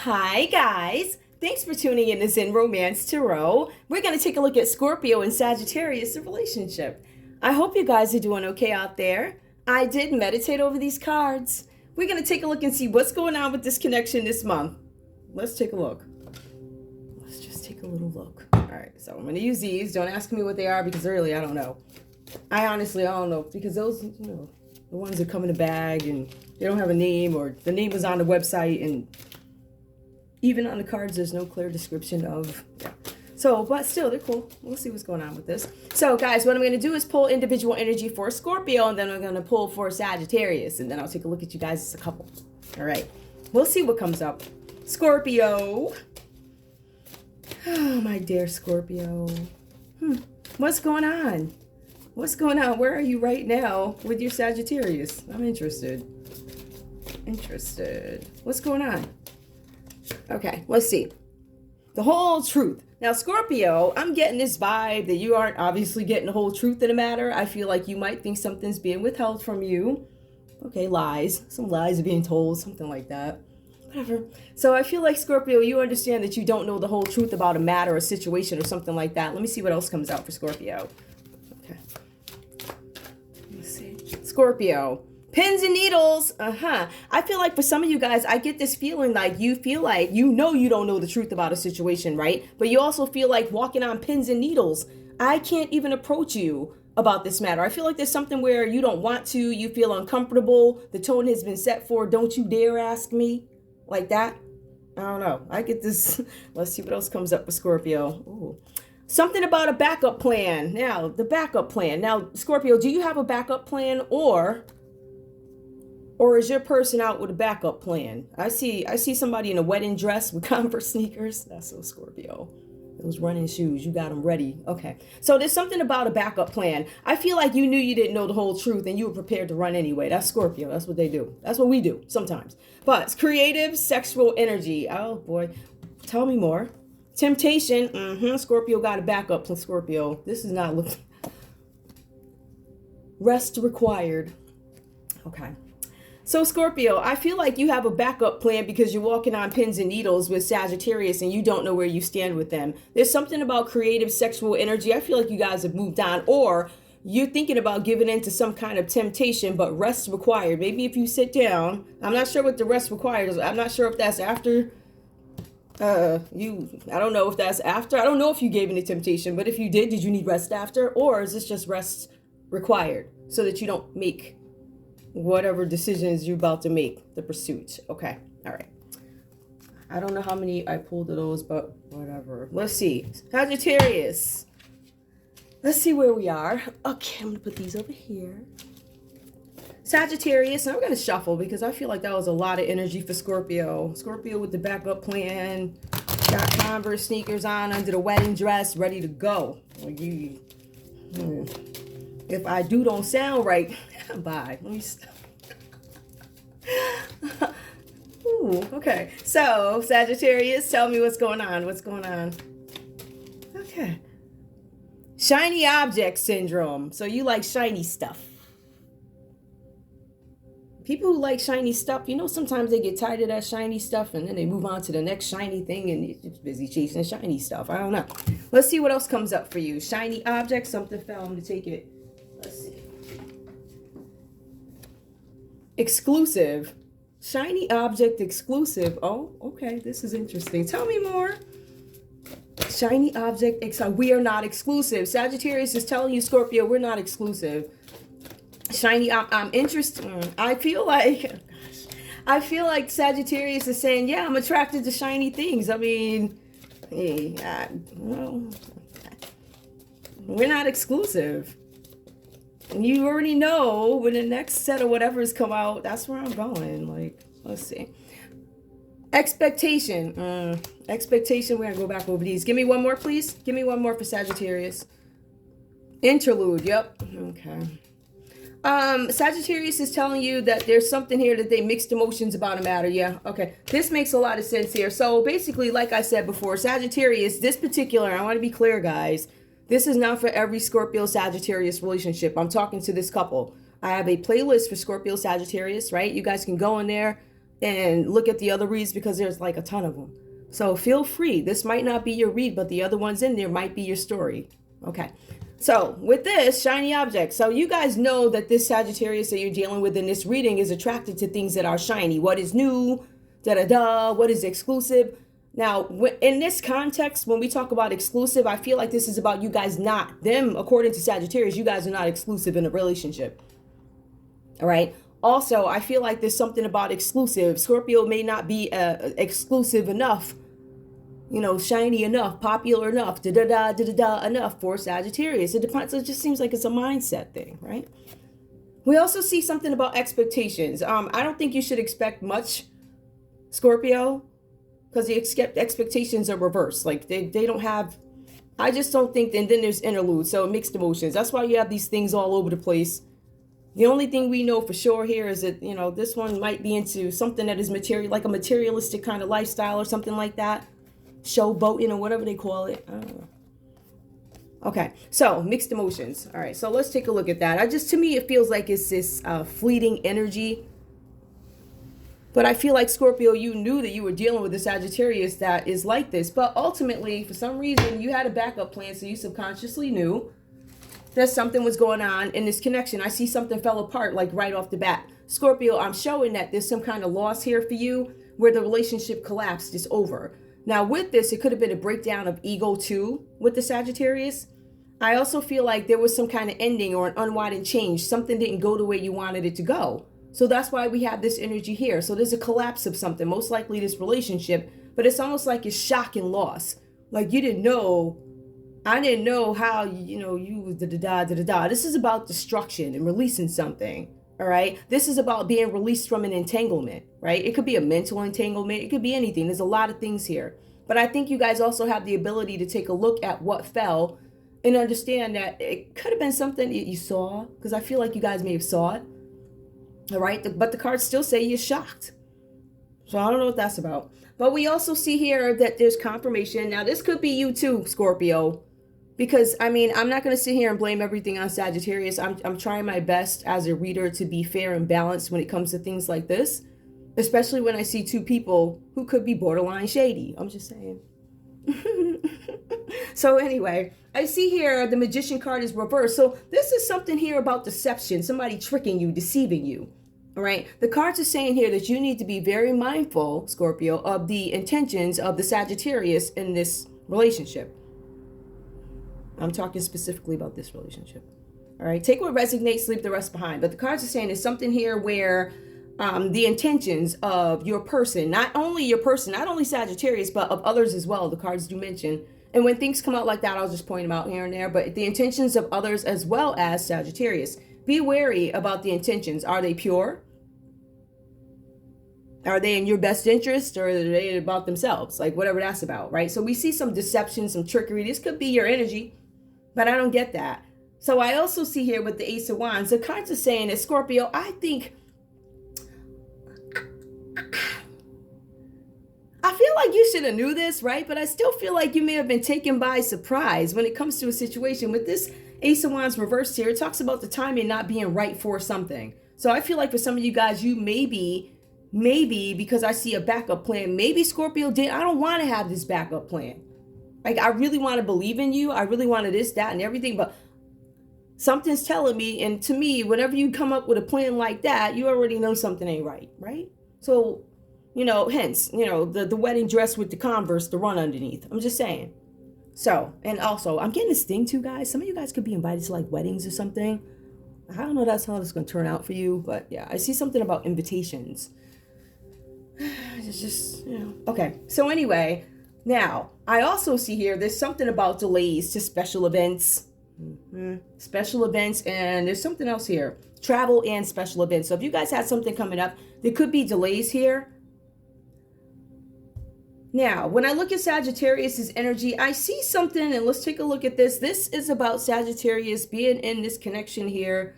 Hi, guys. Thanks for tuning in to Zen Romance Tarot. We're going to take a look at Scorpio and Sagittarius, the relationship. I hope you guys are doing okay out there. I did meditate over these cards. We're going to take a look and see what's going on with this connection this month. Let's take a look. Let's just take a little look. All right, so I'm going to use these. Don't ask me what they are because really I don't know. I don't know because those, the ones that come in a bag and they don't have a name or the name is on the website and even on the cards, there's no clear description of, So, but still, they're cool. We'll see what's going on with this. So, guys, what I'm going to do is pull individual energy for Scorpio, and then I'm going to pull for Sagittarius, and then I'll take a look at you guys as a couple. All right. We'll see what comes up. Scorpio. Oh, my dear Scorpio. What's going on? What's going on? Where are you right now with your Sagittarius? I'm interested. What's going on? Okay, let's see. The whole truth. Now, Scorpio, I'm getting this vibe that you aren't obviously getting the whole truth of the matter. I feel like you might think something's being withheld from you. Okay, lies. Some lies are being told, something like that. Whatever. So I feel like, Scorpio, you understand that you don't know the whole truth about a matter or situation or something like that. Let me see what else comes out for Scorpio. Okay. Let's see. Scorpio. Pins and needles. I feel like for some of you guys, I get this feeling like you feel like you don't know the truth about a situation, right? But you also feel like walking on pins and needles. I can't even approach you about this matter. I feel like there's something where you don't want to, you feel uncomfortable. The tone has been set for, don't you dare ask me, like that. I don't know. I get this. Let's see what else comes up with Scorpio. Ooh. Something about a backup plan. Now, the backup plan. Now, Scorpio, do you have a backup plan or is your person out with a backup plan? I see somebody in a wedding dress with Converse sneakers. That's so Scorpio. Those running shoes, you got them ready. Okay. So there's something about a backup plan. I feel like you knew you didn't know the whole truth and you were prepared to run anyway. That's Scorpio. That's what they do. That's what we do sometimes. But it's creative sexual energy. Oh boy. Tell me more. Temptation. Scorpio got a backup plan. Scorpio. This is not looking. Rest required. Okay. So Scorpio, I feel like you have a backup plan because you're walking on pins and needles with Sagittarius and you don't know where you stand with them. There's something about creative sexual energy. I feel like you guys have moved on, or you're thinking about giving in to some kind of temptation, but rest required. Maybe if you sit down, I'm not sure what the rest required is. I'm not sure if that's after I don't know if that's after. I don't know if you gave in to temptation, but if you did you need rest after? Or is this just rest required so that you don't make whatever decisions you're about to make, the pursuit. Okay. All right. I don't know how many I pulled of those, but whatever. Let's see. Sagittarius. Let's see where we are. Okay, I'm going to put these over here. Sagittarius. And I'm going to shuffle because I feel like that was a lot of energy for Scorpio. Scorpio with the backup plan. Got Converse sneakers on under the wedding dress, ready to go. If I don't sound right, bye. Let me stop. Ooh, okay. So, Sagittarius, tell me what's going on. What's going on? Okay. Shiny object syndrome. So you like shiny stuff. People who like shiny stuff, sometimes they get tired of that shiny stuff and then they move on to the next shiny thing and you're just busy chasing shiny stuff. I don't know. Let's see what else comes up for you. Shiny object, something fell. I'm going to take it. Let's see. Exclusive. Shiny object exclusive. Oh, okay. This is interesting. Tell me more. Shiny object. We are not exclusive. Sagittarius is telling you, Scorpio, we're not exclusive. Shiny. I'm interested. I feel like Sagittarius is saying, yeah, I'm attracted to shiny things. I mean, hey, we're not exclusive. You already know when the next set of whatever's come out, that's where I'm going. Like, let's see. Expectation. Expectation. We're going to go back over these. Give me one more, please. Give me one more for Sagittarius. Interlude. Yep. Okay. Sagittarius is telling you that there's something here that they mixed emotions about a matter. Yeah. Okay. This makes a lot of sense here. So basically, like I said before, Sagittarius, this particular, I want to be clear, guys. This is not for every Scorpio Sagittarius relationship. I'm talking to this couple. I have a playlist for Scorpio Sagittarius, right? You guys can go in there and look at the other reads because there's like a ton of them. So feel free. This might not be your read, but the other ones in there might be your story. Okay. So with this shiny object, so you guys know that this Sagittarius that you're dealing with in this reading is attracted to things that are shiny. What is new? What is exclusive? Now, in this context, when we talk about exclusive, I feel like this is about you guys not, them, according to Sagittarius, you guys are not exclusive in a relationship. All right. Also, I feel like there's something about exclusive. Scorpio may not be exclusive enough, you know, shiny enough, popular enough, enough for Sagittarius. It depends. It just seems like it's a mindset thing, right? We also see something about expectations. I don't think you should expect much, Scorpio, because the expectations are reversed. Like they don't have, I just don't think, and then there's interludes, so mixed emotions. That's why you have these things all over the place. The only thing we know for sure here is that, you know, this one might be into something that is material, like a materialistic kind of lifestyle or something like that. Showboating or whatever they call it. I don't know. Okay, so mixed emotions. All right, so let's take a look at that. To me, it feels like it's this fleeting energy. But I feel like, Scorpio, you knew that you were dealing with a Sagittarius that is like this. But ultimately, for some reason, you had a backup plan, so you subconsciously knew that something was going on in this connection. I see something fell apart, like right off the bat. Scorpio, I'm showing that there's some kind of loss here for you where the relationship collapsed. It's over. Now, with this, it could have been a breakdown of ego too with the Sagittarius. I also feel like there was some kind of ending or an unwinding change. Something didn't go the way you wanted it to go. So that's why we have this energy here. So there's a collapse of something, most likely this relationship, but it's almost like it's shock and loss. Like you didn't know, I didn't know how, you know, you da-da-da. This is about destruction and releasing something, all right? This is about being released from an entanglement, right? It could be a mental entanglement. It could be anything. There's a lot of things here. But I think you guys also have the ability to take a look at what fell and understand that it could have been something that you saw, because I feel like you guys may have saw it, all right? But the cards still say you're shocked. So I don't know what that's about. But we also see here that there's confirmation. Now, this could be you too, Scorpio. Because, I mean, I'm not going to sit here and blame everything on Sagittarius. I'm trying my best as a reader to be fair and balanced when it comes to things like this. Especially when I see two people who could be borderline shady. I'm just saying. So anyway, I see here the Magician card is reversed. So this is something here about deception. Somebody tricking you, deceiving you. All right. The cards are saying here that you need to be very mindful, Scorpio, of the intentions of the Sagittarius in this relationship. I'm talking specifically about this relationship. All right. Take what resonates, leave the rest behind. But the cards are saying there's something here where the intentions of your person, not only your person, not only Sagittarius, but of others as well. The cards do mention. And when things come out like that, I'll just point them out here and there. But the intentions of others as well as Sagittarius. Be wary about the intentions. Are they pure? Are they in your best interest, or are they about themselves? Like whatever that's about, right? So we see some deception, some trickery. This could be your energy. But I don't get that. So I also see here with the Ace of Wands, the cards are saying that, Scorpio, I think, I feel like you should have knew this, right? But I still feel like you may have been taken by surprise when it comes to a situation. With this Ace of Wands reversed here, it talks about the timing not being right for something. So I feel like for some of you guys, you maybe, because I see a backup plan, maybe Scorpio did, I don't want to have this backup plan. Like, I really want to believe in you. I really wanted this, that, and everything. But something's telling me, and to me, whenever you come up with a plan like that, you already know something ain't right, right? So, you know, hence, you know, the wedding dress with the Converse, the run underneath. I'm just saying. So, and also, I'm getting this thing too, guys. Some of you guys could be invited to, like, weddings or something. I don't know that's how it's going to turn out for you. But, yeah, I see something about invitations. It's just, you know. Okay, so anyway, now, I also see here, there's something about delays to special events. Special events, and there's something else here. Travel and special events. So if you guys had something coming up, there could be delays here. Now, when I look at Sagittarius's energy, I see something, and let's take a look at this. This is about Sagittarius being in this connection here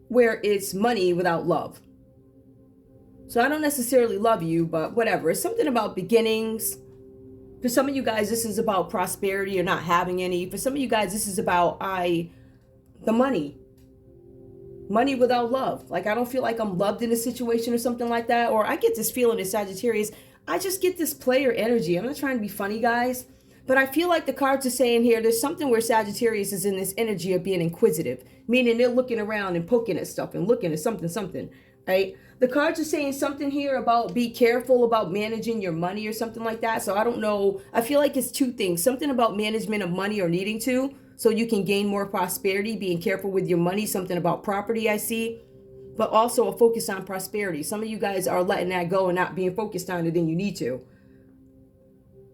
where it's money without love. So I don't necessarily love you, but whatever. It's something about beginnings. For some of you guys, this is about prosperity or not having any. For some of you guys, this is about the money. Money without love. Like, I don't feel like I'm loved in a situation or something like that. Or I get this feeling in Sagittarius, I just get this player energy. I'm not trying to be funny, guys. But I feel like the cards are saying here, there's something where Sagittarius is in this energy of being inquisitive. Meaning they're looking around and poking at stuff and looking at something, right? The cards are saying something here about be careful about managing your money or something like that. So I don't know. I feel like it's two things. Something about management of money or needing to, so you can gain more prosperity, being careful with your money, something about property I see, but also a focus on prosperity. Some of you guys are letting that go and not being focused on it than you need to.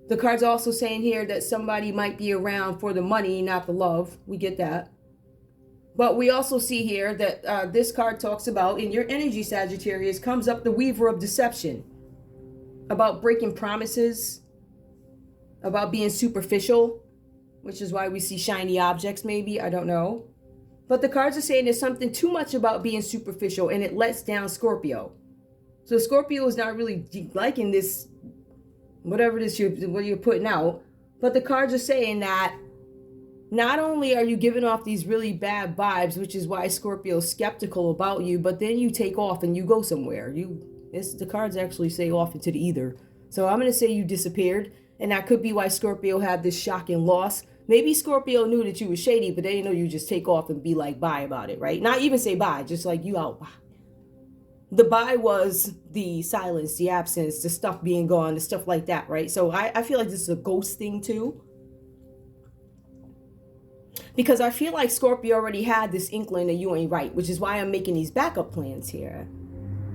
The card's also saying here that somebody might be around for the money, not the love. We get that. But we also see here that this card talks about, in your energy, Sagittarius, comes up the Weaver of Deception. About breaking promises, about being superficial, which is why we see shiny objects maybe, I don't know. But the cards are saying there's something too much about being superficial and it lets down Scorpio. So Scorpio is not really liking this, whatever it is what you're putting out. But the cards are saying that not only are you giving off these really bad vibes, which is why Scorpio is skeptical about you, but then you take off and you go somewhere. The cards actually say off into the ether. So I'm going to say you disappeared. And that could be why Scorpio had this shocking loss. Maybe Scorpio knew that you were shady, but they didn't know you just take off and be like, bye about it, right? Not even say bye, just like you out. The bye was the silence, the absence, the stuff being gone, the stuff like that, right? So I feel like this is a ghost thing too. Because I feel like Scorpio already had this inkling that you ain't right, which is why I'm making these backup plans here.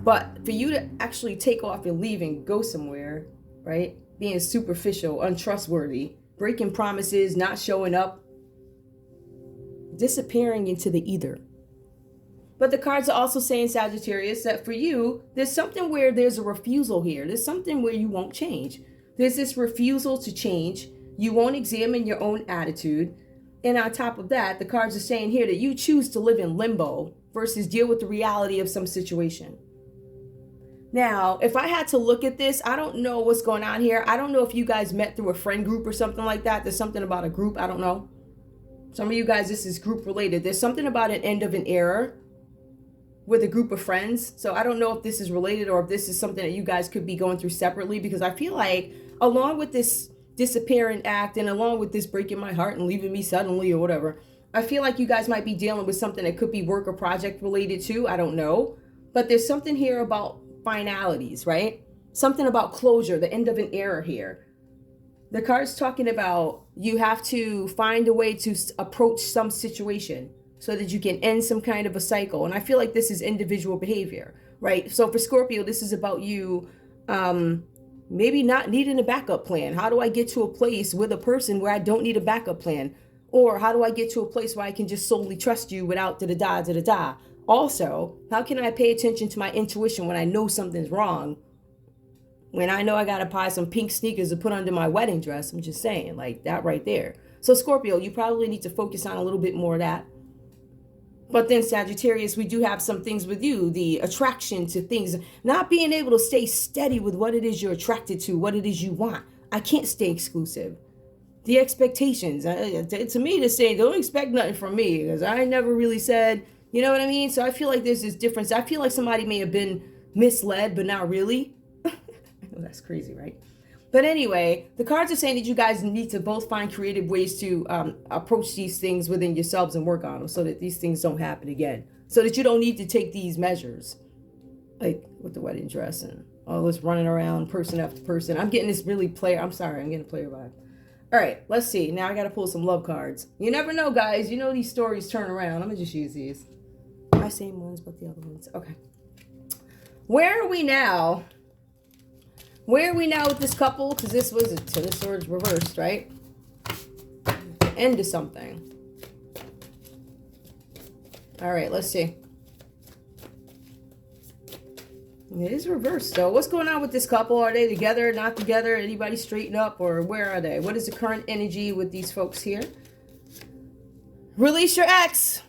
But for you to actually take off and leave and go somewhere, right? Being superficial, untrustworthy, breaking promises, not showing up, disappearing into the ether. But the cards are also saying, Sagittarius, that for you, there's something where there's a refusal here. There's something where you won't change. There's this refusal to change. You won't examine your own attitude. And on top of that, the cards are saying here that you choose to live in limbo versus deal with the reality of some situation. Now, if I had to look at this, I don't know what's going on here. I don't know if you guys met through a friend group or something like that. There's something about a group. I don't know. Some of you guys, this is group related. There's something about an end of an era with a group of friends. So I don't know if this is related or if this is something that you guys could be going through separately, because I feel like along with this disappearing act and along with this breaking my heart and leaving me suddenly or whatever, I feel like you guys might be dealing with something that could be work or project related too. I don't know. But there's something here about finalities, right? Something about closure, the end of an era here. The card's talking about you have to find a way to approach some situation so that you can end some kind of a cycle. And I feel like this is individual behavior, right? So for Scorpio, this is about you maybe not needing a backup plan. How do I get to a place with a person where I don't need a backup plan? Or how do I get to a place where I can just solely trust you without da-da-da? Also, how can I pay attention to my intuition when I know something's wrong? When I know I got to buy some pink sneakers to put under my wedding dress. I'm just saying, like that right there. So Scorpio, you probably need to focus on a little bit more of that. But then Sagittarius, we do have some things with you. The attraction to things. Not being able to stay steady with what it is you're attracted to. What it is you want. I can't stay exclusive. The expectations. To me, to say, don't expect nothing from me. Because I never really said... You know what I mean? So I feel like there's this difference. I feel like somebody may have been misled, but not really. That's crazy, right? But anyway, the cards are saying that you guys need to both find creative ways to approach these things within yourselves and work on them so that these things don't happen again. So that you don't need to take these measures. Like with the wedding dress and all this running around person after person. I'm getting this really player. I'm sorry, I'm getting a player vibe. All right, let's see. Now I got to pull some love cards. You never know, guys. You know these stories turn around. I'm going to just use these. My same ones, but the other ones. Okay. Where are we now? Where are we now with this couple? Because this was a Ten of Swords reversed, right? End of something. All right, let's see. It is reversed, though. What's going on with this couple? Are they together, not together? Anybody straighten up, or where are they? What is the current energy with these folks here? Release your ex.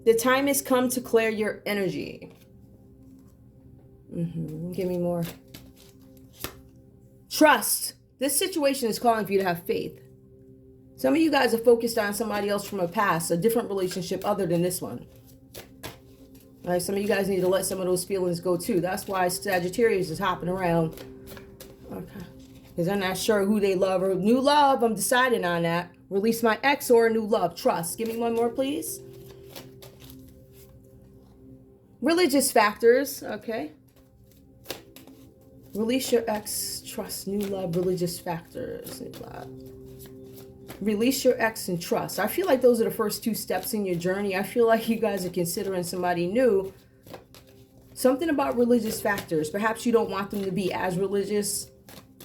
The time has come to clear your energy. Give me more. Trust. This situation is calling for you to have faith. Some of you guys are focused on somebody else from a past, a different relationship other than this one. All right, some of you guys need to let some of those feelings go too. That's why Sagittarius is hopping around. Okay. Because I'm not sure who they love or new love. I'm deciding on that. Release my ex or a new love. Trust. Give me one more, please. Religious factors. Okay. Release your ex. Trust. New love. Religious factors. New love. Release your ex and trust. I feel like those are the first two steps in your journey. I feel like you guys are considering somebody new. Something about religious factors. Perhaps you don't want them to be as religious,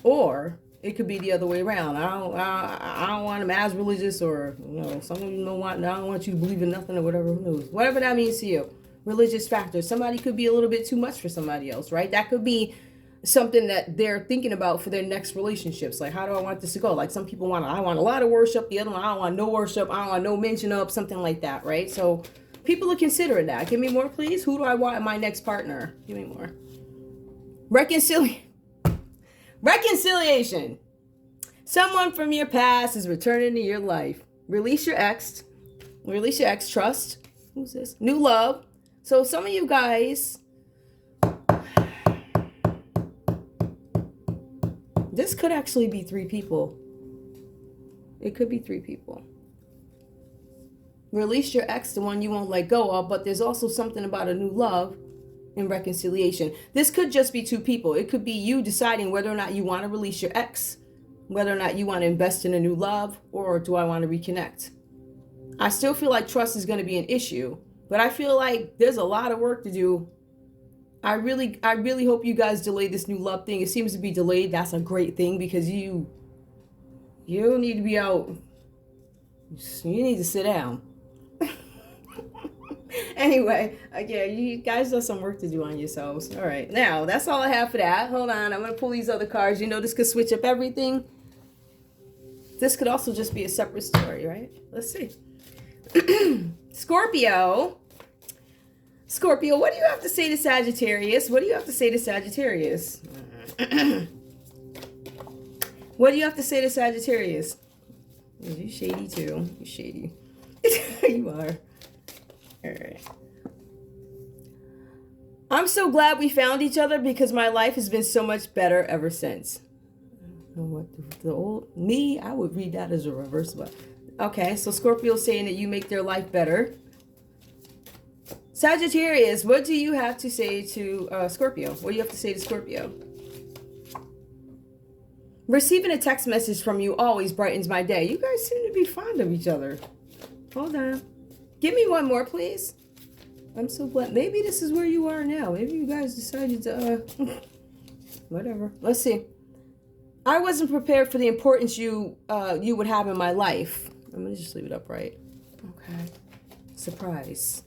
or it could be the other way around. I don't want them as religious, or some of you don't want. I don't want you to believe in nothing or whatever. Who knows? Whatever that means to you. Religious factors. Somebody could be a little bit too much for somebody else, right? That could be something that they're thinking about for their next relationships. Like, how do I want this to go? Like, some people I want a lot of worship. The other one, I don't want no worship. I don't want no mention of, something like that, right? So people are considering that. Give me more, please. Who do I want in my next partner? Give me more. Reconciliation. Someone from your past is returning to your life. Release your ex. Release your ex. Trust. Who's this? New love. So some of you guys, this could actually be 3 people. It could be 3 people. Release your ex, the one you won't let go of, but there's also something about a new love and reconciliation. This could just be 2 people. It could be you deciding whether or not you want to release your ex, whether or not you want to invest in a new love, or do I want to reconnect? I still feel like trust is going to be an issue, but I feel like there's a lot of work to do. I really hope you guys delay this new love thing. It seems to be delayed. That's a great thing, because you need to be out. You need to sit down. Anyway, again, you guys have some work to do on yourselves. All right, now that's all I have for that. Hold on, I'm going to pull these other cards. You know, this could switch up everything. This could also just be a separate story, right? Let's see. Scorpio. Scorpio, what do you have to say to Sagittarius? What do you have to say to Sagittarius? What do you have to say to Sagittarius? You shady too. You shady. You are. All right. I'm so glad we found each other, because my life has been so much better ever since. I don't know what the old me, I would read that as a reverse, but okay. So Scorpio's saying that you make their life better. Sagittarius, what do you have to say to Scorpio? What do you have to say to Scorpio? Receiving a text message from you always brightens my day. You guys seem to be fond of each other. Hold on. Give me one more, please. I'm so glad. Maybe this is where you are now. Maybe you guys decided to, whatever. Let's see. I wasn't prepared for the importance you would have in my life. I'm going to just leave it upright. Okay. Surprise.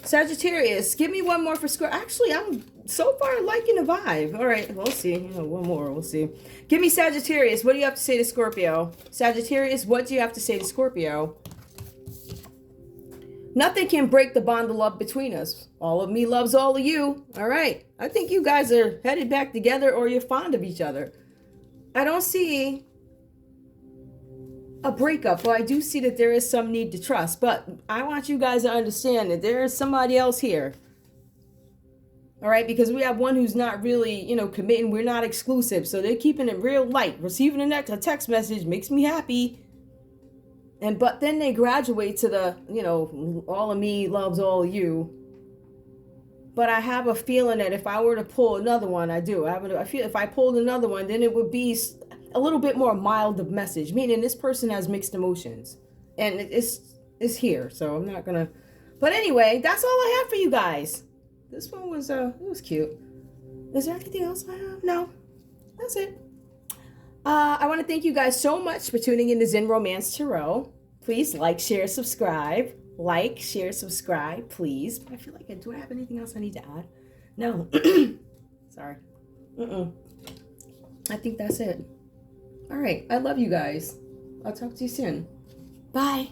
Sagittarius, give me one more for Scorpio. Actually, I'm so far liking the vibe. All right, we'll see. One more, we'll see. Give me Sagittarius. What do you have to say to Scorpio? Sagittarius, what do you have to say to Scorpio? Nothing can break the bond of love between us. All of me loves all of you. All right. I think you guys are headed back together, or you're fond of each other. I don't see a breakup. Well, I do see that there is some need to trust, but I want you guys to understand that there is somebody else here. All right, because we have one who's not really, committing. We're not exclusive, so they're keeping it real light. Receiving a text message makes me happy, but then they graduate to the, all of me loves all of you. But I have a feeling that if I were to pull another one, I feel if I pulled another one, then it would be a little bit more mild of message, meaning this person has mixed emotions, and it's here. So I'm not gonna. But anyway, that's all I have for you guys. This one was it was cute. Is there anything else I have? No, that's it. I want to thank you guys so much for tuning in to Zen Romance Tarot. Please like, share, subscribe. Like, share, subscribe, please. I feel like do I have anything else I need to add? No. Sorry. I think that's it. All right. I love you guys. I'll talk to you soon. Bye.